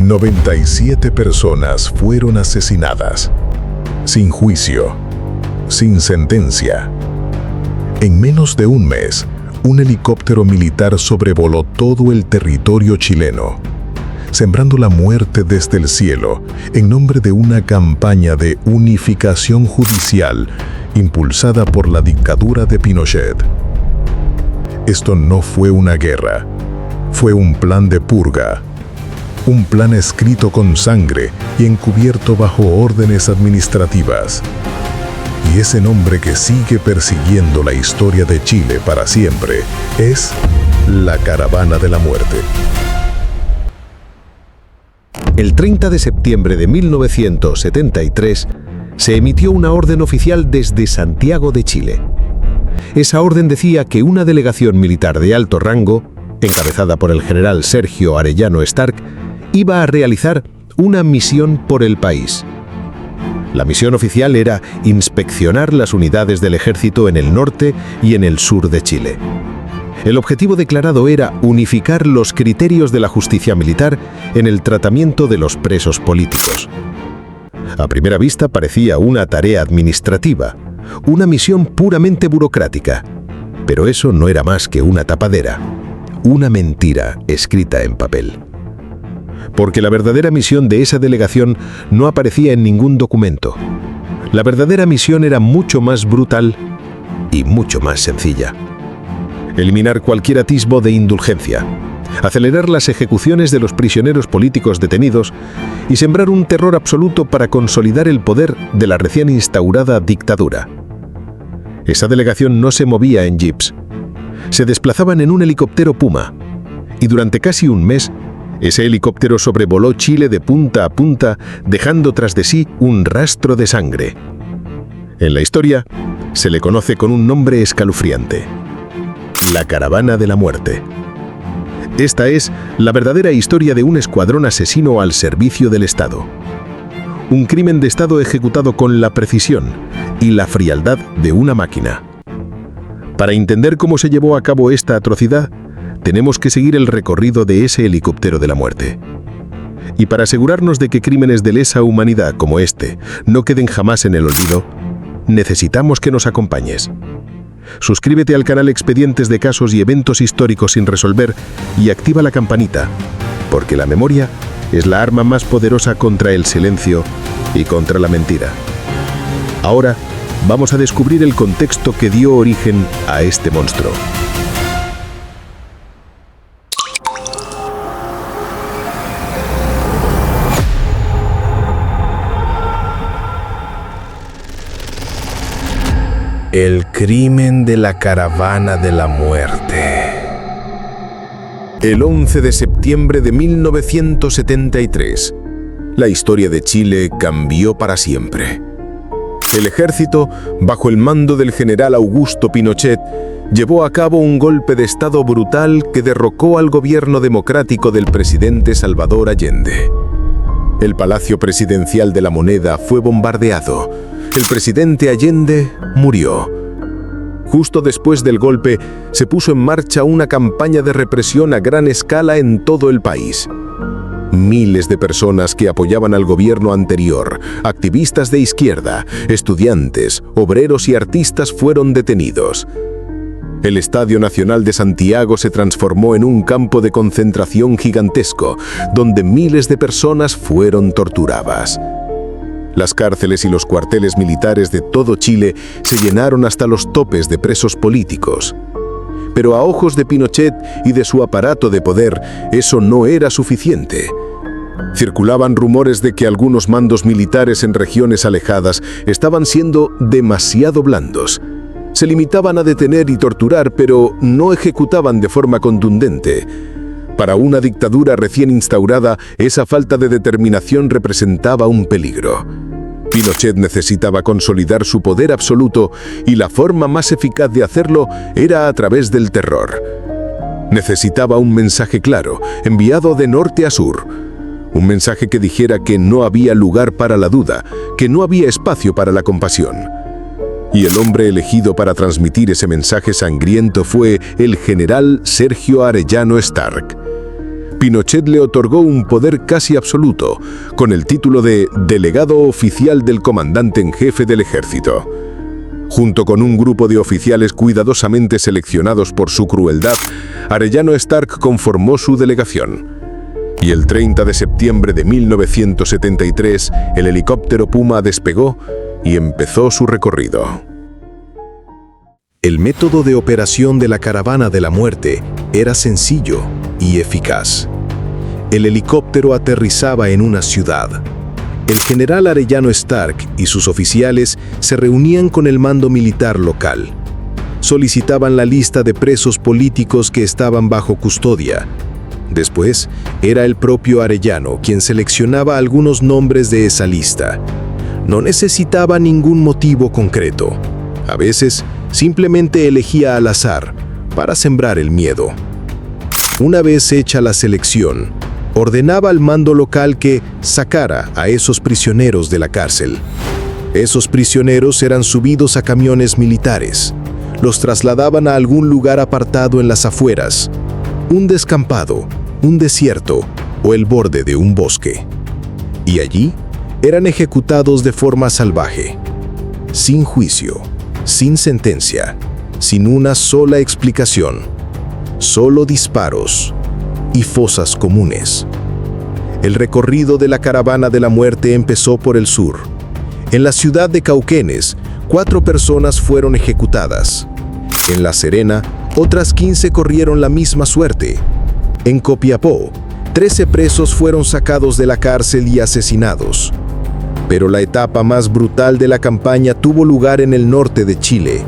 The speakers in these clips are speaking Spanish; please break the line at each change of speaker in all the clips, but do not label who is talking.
97 personas fueron asesinadas, sin juicio, sin sentencia. En menos de un mes, un helicóptero militar sobrevoló todo el territorio chileno, sembrando la muerte desde el cielo en nombre de una campaña de unificación judicial impulsada por la dictadura de Pinochet. Esto no fue una guerra, fue un plan de purga, un plan escrito con sangre y encubierto bajo órdenes administrativas. Y ese nombre que sigue persiguiendo la historia de Chile para siempre es la Caravana de la Muerte.
El 30 de septiembre de 1973 se emitió una orden oficial desde Santiago de Chile. Esa orden decía que una delegación militar de alto rango, encabezada por el general Sergio Arellano Stark, iba a realizar una misión por el país. La misión oficial era inspeccionar las unidades del ejército en el norte y en el sur de Chile. El objetivo declarado era unificar los criterios de la justicia militar en el tratamiento de los presos políticos. A primera vista parecía una tarea administrativa, una misión puramente burocrática, pero eso no era más que una tapadera, una mentira escrita en papel. Porque la verdadera misión de esa delegación no aparecía en ningún documento. La verdadera misión era mucho más brutal y mucho más sencilla. Eliminar cualquier atisbo de indulgencia, acelerar las ejecuciones de los prisioneros políticos detenidos y sembrar un terror absoluto para consolidar el poder de la recién instaurada dictadura. Esa delegación no se movía en jeeps. Se desplazaban en un helicóptero Puma, y durante casi un mes, ese helicóptero sobrevoló Chile de punta a punta, dejando tras de sí un rastro de sangre. En la historia, se le conoce con un nombre escalofriante: la Caravana de la Muerte. Esta es la verdadera historia de un escuadrón asesino al servicio del Estado. Un crimen de Estado ejecutado con la precisión y la frialdad de una máquina. Para entender cómo se llevó a cabo esta atrocidad, tenemos que seguir el recorrido de ese helicóptero de la muerte. Y para asegurarnos de que crímenes de lesa humanidad como este no queden jamás en el olvido, necesitamos que nos acompañes. Suscríbete al canal Expedientes de Casos y Eventos Históricos sin Resolver y activa la campanita, porque la memoria es la arma más poderosa contra el silencio y contra la mentira. Ahora vamos a descubrir el contexto que dio origen a este monstruo.
El crimen de la Caravana de la Muerte.
El 11 de septiembre de 1973, la historia de Chile cambió para siempre. El ejército, bajo el mando del general Augusto Pinochet, llevó a cabo un golpe de Estado brutal que derrocó al gobierno democrático del presidente Salvador Allende. El Palacio Presidencial de la Moneda fue bombardeado. El presidente Allende murió. Justo después del golpe, se puso en marcha una campaña de represión a gran escala en todo el país. Miles de personas que apoyaban al gobierno anterior, activistas de izquierda, estudiantes, obreros y artistas fueron detenidos. El Estadio Nacional de Santiago se transformó en un campo de concentración gigantesco, donde miles de personas fueron torturadas. Las cárceles y los cuarteles militares de todo Chile se llenaron hasta los topes de presos políticos. Pero a ojos de Pinochet y de su aparato de poder, eso no era suficiente. Circulaban rumores de que algunos mandos militares en regiones alejadas estaban siendo demasiado blandos. Se limitaban a detener y torturar, pero no ejecutaban de forma contundente. Para una dictadura recién instaurada, esa falta de determinación representaba un peligro. Pinochet necesitaba consolidar su poder absoluto y la forma más eficaz de hacerlo era a través del terror. Necesitaba un mensaje claro, enviado de norte a sur. Un mensaje que dijera que no había lugar para la duda, que no había espacio para la compasión. Y el hombre elegido para transmitir ese mensaje sangriento fue el general Sergio Arellano Stark. Pinochet le otorgó un poder casi absoluto, con el título de delegado oficial del comandante en jefe del ejército. Junto con un grupo de oficiales cuidadosamente seleccionados por su crueldad, Arellano Stark conformó su delegación. Y el 30 de septiembre de 1973, el helicóptero Puma despegó y empezó su recorrido.
El método de operación de la Caravana de la Muerte era sencillo y eficaz. El helicóptero aterrizaba en una ciudad. El general Arellano Stark y sus oficiales se reunían con el mando militar local. Solicitaban la lista de presos políticos que estaban bajo custodia. Después, era el propio Arellano quien seleccionaba algunos nombres de esa lista. No necesitaba ningún motivo concreto. A veces, simplemente elegía al azar para sembrar el miedo. Una vez hecha la selección, ordenaba al mando local que sacara a esos prisioneros de la cárcel. Esos prisioneros eran subidos a camiones militares. Los trasladaban a algún lugar apartado en las afueras, un descampado, un desierto o el borde de un bosque. Y allí eran ejecutados de forma salvaje, sin juicio, sin sentencia, sin una sola explicación, solo disparos y fosas comunes. El recorrido de la Caravana de la Muerte empezó por el sur. En la ciudad de Cauquenes, 4 personas fueron ejecutadas. En La Serena, otras 15 corrieron la misma suerte. En Copiapó, 13 presos fueron sacados de la cárcel y asesinados. Pero la etapa más brutal de la campaña tuvo lugar en el norte de Chile.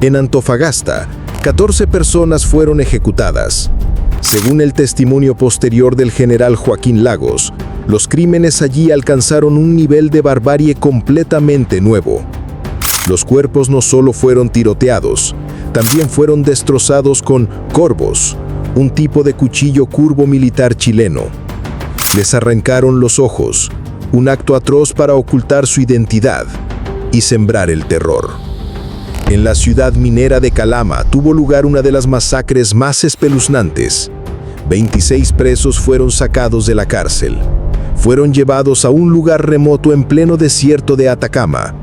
En Antofagasta, 14 personas fueron ejecutadas. Según el testimonio posterior del general Joaquín Lagos, los crímenes allí alcanzaron un nivel de barbarie completamente nuevo. Los cuerpos no solo fueron tiroteados, también fueron destrozados con corvos, un tipo de cuchillo curvo militar chileno. Les arrancaron los ojos, un acto atroz para ocultar su identidad y sembrar el terror. En la ciudad minera de Calama tuvo lugar una de las masacres más espeluznantes. 26 presos fueron sacados de la cárcel. Fueron llevados a un lugar remoto en pleno desierto de Atacama.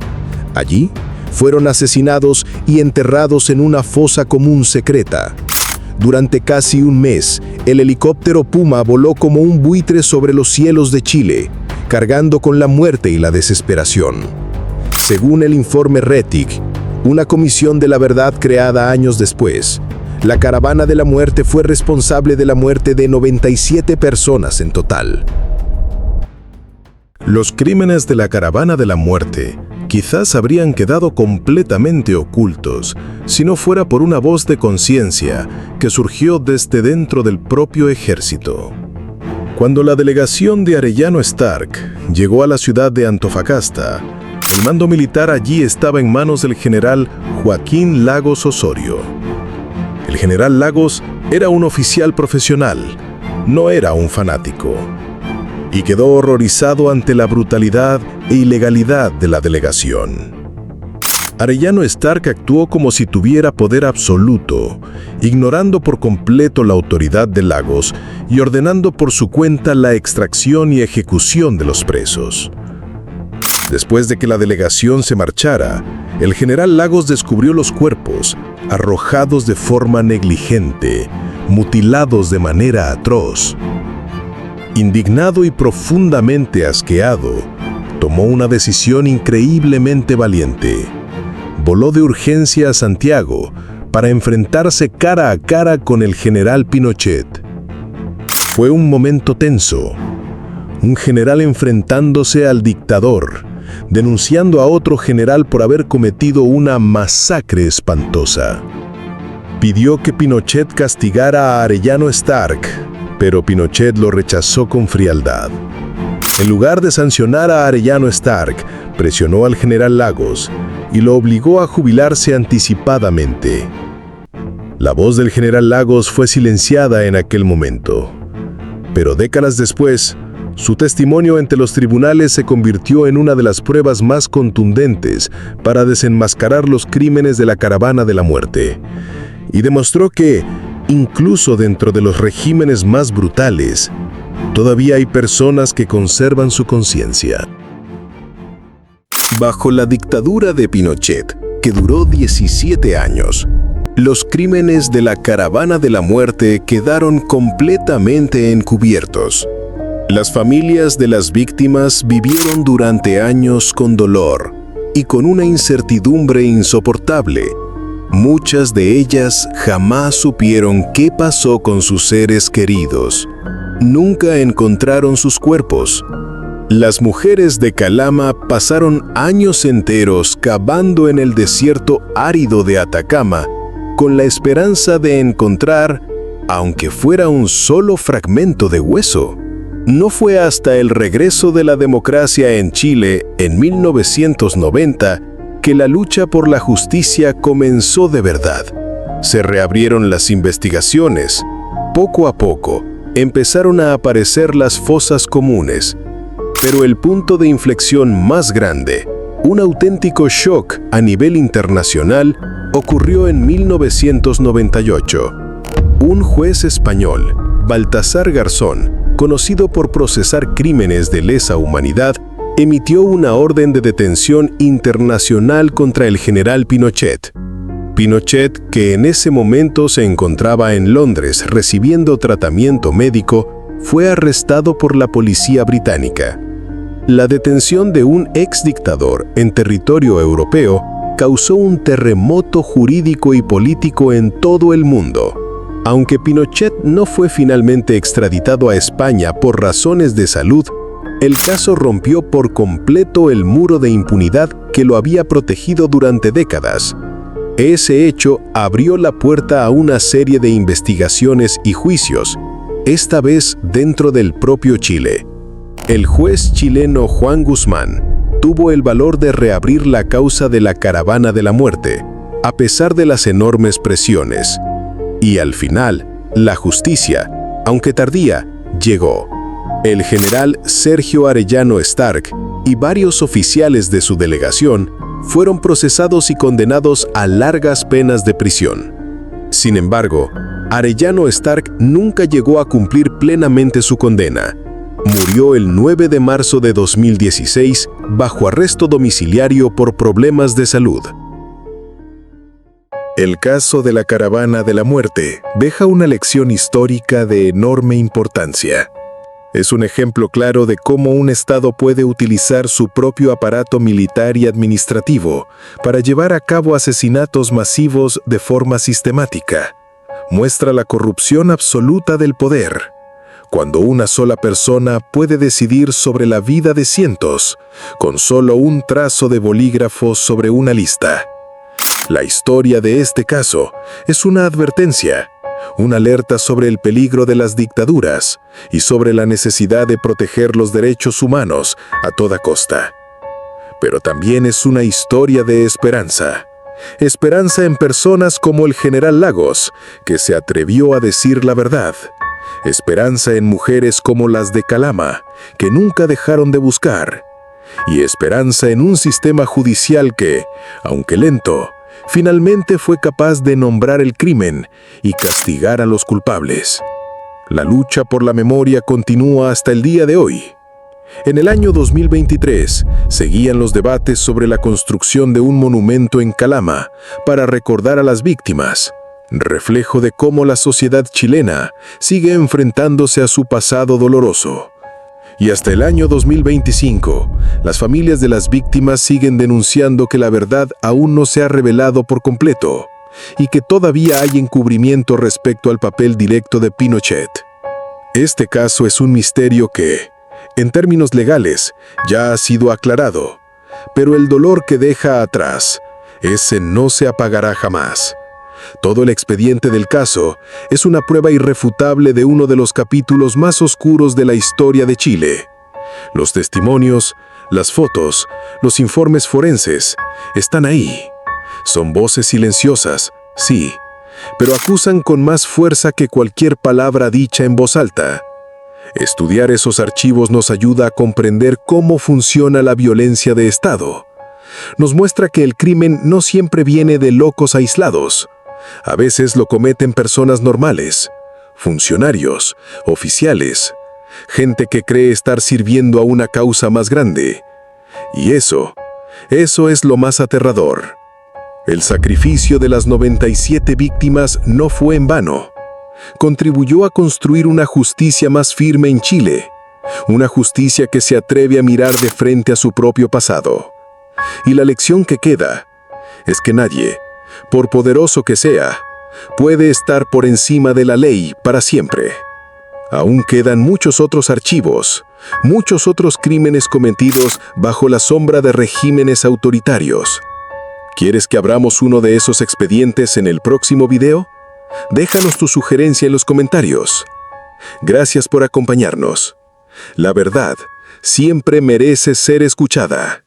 Allí fueron asesinados y enterrados en una fosa común secreta. Durante casi un mes, el helicóptero Puma voló como un buitre sobre los cielos de Chile, cargando con la muerte y la desesperación. Según el informe Rettig, una comisión de la verdad creada años después, la Caravana de la Muerte fue responsable de la muerte de 97 personas en total.
Los crímenes de la Caravana de la Muerte quizás habrían quedado completamente ocultos si no fuera por una voz de conciencia que surgió desde dentro del propio ejército. Cuando la delegación de Arellano Stark llegó a la ciudad de Antofagasta, el mando militar allí estaba en manos del general Joaquín Lagos Osorio. El general Lagos era un oficial profesional, no era un fanático, y quedó horrorizado ante la brutalidad e ilegalidad de la delegación. Arellano Stark actuó como si tuviera poder absoluto, ignorando por completo la autoridad de Lagos y ordenando por su cuenta la extracción y ejecución de los presos. Después de que la delegación se marchara, el general Lagos descubrió los cuerpos, arrojados de forma negligente, mutilados de manera atroz. Indignado y profundamente asqueado, tomó una decisión increíblemente valiente. Voló de urgencia a Santiago para enfrentarse cara a cara con el general Pinochet. Fue un momento tenso. Un general enfrentándose al dictador, denunciando a otro general por haber cometido una masacre espantosa. Pidió que Pinochet castigara a Arellano Stark, pero Pinochet lo rechazó con frialdad. En lugar de sancionar a Arellano Stark, presionó al general Lagos y lo obligó a jubilarse anticipadamente. La voz del general Lagos fue silenciada en aquel momento, pero décadas después, su testimonio ante los tribunales se convirtió en una de las pruebas más contundentes para desenmascarar los crímenes de la Caravana de la Muerte, y demostró que, Incluso dentro de los regímenes más brutales, todavía hay personas que conservan su conciencia. Bajo la dictadura de Pinochet, que duró 17 años, los crímenes de la Caravana de la Muerte quedaron completamente encubiertos. Las familias de las víctimas vivieron durante años con dolor y con una incertidumbre insoportable. Muchas de ellas jamás supieron qué pasó con sus seres queridos. Nunca encontraron sus cuerpos. Las mujeres de Calama pasaron años enteros cavando en el desierto árido de Atacama con la esperanza de encontrar, aunque fuera un solo fragmento de hueso. No fue hasta el regreso de la democracia en Chile en 1990 que la lucha por la justicia comenzó de verdad. Se reabrieron las investigaciones. Poco a poco, empezaron a aparecer las fosas comunes. Pero el punto de inflexión más grande, un auténtico shock a nivel internacional, ocurrió en 1998. Un juez español, Baltasar Garzón, conocido por procesar crímenes de lesa humanidad, emitió una orden de detención internacional contra el general Pinochet. Pinochet, que en ese momento se encontraba en Londres recibiendo tratamiento médico, fue arrestado por la policía británica. La detención de un exdictador en territorio europeo causó un terremoto jurídico y político en todo el mundo. Aunque Pinochet no fue finalmente extraditado a España por razones de salud, el caso rompió por completo el muro de impunidad que lo había protegido durante décadas. Ese hecho abrió la puerta a una serie de investigaciones y juicios, esta vez dentro del propio Chile. El juez chileno Juan Guzmán tuvo el valor de reabrir la causa de la Caravana de la Muerte, a pesar de las enormes presiones. Y al final, la justicia, aunque tardía, llegó. El general Sergio Arellano Stark y varios oficiales de su delegación fueron procesados y condenados a largas penas de prisión. Sin embargo, Arellano Stark nunca llegó a cumplir plenamente su condena. Murió el 9 de marzo de 2016 bajo arresto domiciliario por problemas de salud. El caso de la Caravana de la Muerte deja una lección histórica de enorme importancia. Es un ejemplo claro de cómo un Estado puede utilizar su propio aparato militar y administrativo para llevar a cabo asesinatos masivos de forma sistemática. Muestra la corrupción absoluta del poder, cuando una sola persona puede decidir sobre la vida de cientos, con solo un trazo de bolígrafo sobre una lista. La historia de este caso es una advertencia, una alerta sobre el peligro de las dictaduras y sobre la necesidad de proteger los derechos humanos a toda costa. Pero también es una historia de esperanza. Esperanza en personas como el general Lagos, que se atrevió a decir la verdad. Esperanza en mujeres como las de Calama, que nunca dejaron de buscar. Y esperanza en un sistema judicial que, aunque lento, finalmente fue capaz de nombrar el crimen y castigar a los culpables. La lucha por la memoria continúa hasta el día de hoy. En el año 2023, seguían los debates sobre la construcción de un monumento en Calama para recordar a las víctimas, reflejo de cómo la sociedad chilena sigue enfrentándose a su pasado doloroso. Y hasta el año 2025, las familias de las víctimas siguen denunciando que la verdad aún no se ha revelado por completo y que todavía hay encubrimiento respecto al papel directo de Pinochet. Este caso es un misterio que, en términos legales, ya ha sido aclarado, pero el dolor que deja atrás, ese no se apagará jamás. Todo el expediente del caso es una prueba irrefutable de uno de los capítulos más oscuros de la historia de Chile. Los testimonios, las fotos, los informes forenses están ahí. Son voces silenciosas, sí, pero acusan con más fuerza que cualquier palabra dicha en voz alta. Estudiar esos archivos nos ayuda a comprender cómo funciona la violencia de Estado. Nos muestra que el crimen no siempre viene de locos aislados. A veces lo cometen personas normales, funcionarios, oficiales, gente que cree estar sirviendo a una causa más grande. Y eso es lo más aterrador. El sacrificio de las 97 víctimas no fue en vano. Contribuyó a construir una justicia más firme en Chile, una justicia que se atreve a mirar de frente a su propio pasado. Y la lección que queda es que nadie, por poderoso que sea, puede estar por encima de la ley para siempre. Aún quedan muchos otros archivos, muchos otros crímenes cometidos bajo la sombra de regímenes autoritarios. ¿Quieres que abramos uno de esos expedientes en el próximo video? Déjanos tu sugerencia en los comentarios. Gracias por acompañarnos. La verdad siempre merece ser escuchada.